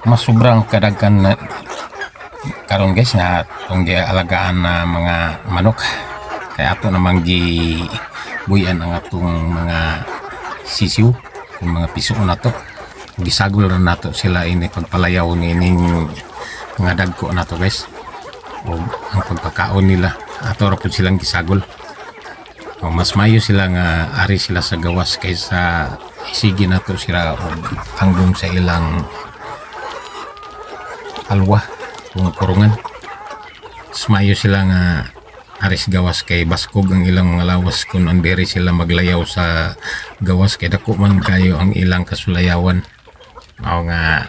mas sobrang kadaghan na karon guys nga tong gialagaan na mga manok, kay ato namang gi buyan ang atong mga sisiw, yung mga piso na to. Gisagol na nato sila ini pagpalayaw nining mga dagko na to guys. O ang pagpakaon nila ato ra pud silang gisagol. O mas mayo sila nga ari sila sa gawas kaysa isigi nato sila og hanggang sa ilang alwa kung kurungan. Mas mayo sila nga aris gawas kay baskog ang ilang mga lawas kung andiri sila maglayaw sa gawas kay dako man kayo ang ilang kasulayawan. Mao nga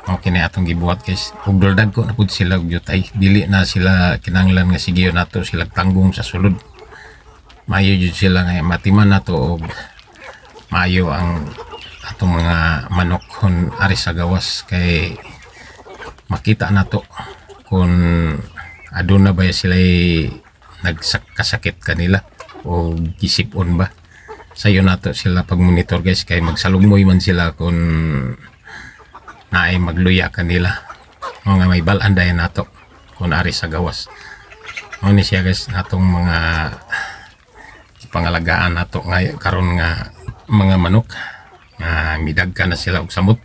mao kini atong gibuhat guys. Ug dagko na pud sila og jutay, dili na sila kinahanglan nga sigiyo nato sila tanggong sa sulod. Mayo jud sila nga matiman nato og mayo ang atong mga manok kon ari sa gawas kay makita nato kung aduna ba sila nagkasakit kanila o gisipon ba. Sayo nato sila pag monitor guys kay magsalugmoy man sila kung naay magluya kanila o nga may balanday nato kung ari sa gawas. O ni siya guys atong mga pangalagaan nato nga karon nga mga manok nga midagka na sila og samot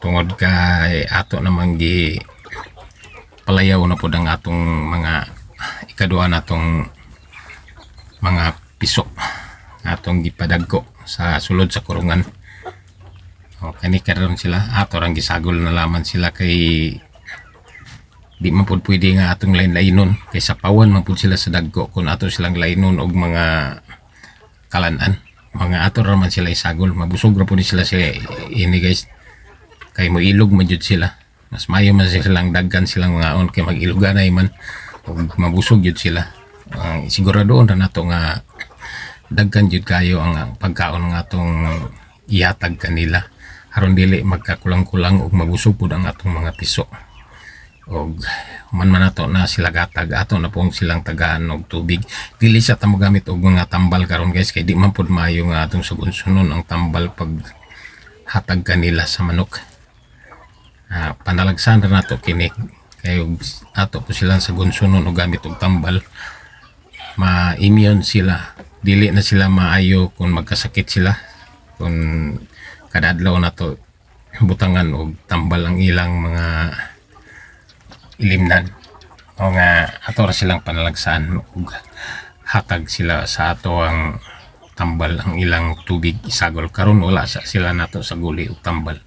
tungod kay ato namang gi palayaw na pud ang atong mga ikaduha natong mga piso atong gipadagko sa sulod sa kurungan. O kani karon sila ato rang gisagol na laman sila kay di man pud pwede nga atong lain-lainon kay sa pawan man pud sila sa dagko kung ato silang lainon og mga kalanan mga ato ra man sila isagol mabusog ra pud sila ini guys kay mo ilog man jud sila. Mas mayo man silang daggan silang mga on kay mag-iluganay man ug mabusog jud sila. Sigurado na nato nga daggan jud kayo ang pagkaon nga atong ihatag kanila aron dili magkakulang-kulang ug mabusog pud ang atong mga piso. Og man nato na sila gatag ato na pong silang tagaan og tubig, dili sa tamo gamit og mga tambal karon guys kay di man pud maayo nga atong sugon-sunon ang tambal pag hatag kanila sa manok. Panalagsan na nato kini kay ato po sila sa gunsunon o gamit og tambal ma-immune sila, dili na sila maayo kung magkasakit sila kung kada adlaw nato butangan og tambal ang ilang mga ilimnan o nga ato ra silang panalagsan ug hatag sila sa ato ang tambal ang ilang tubig isagol karon wala sa sila nato sa guli og tambal.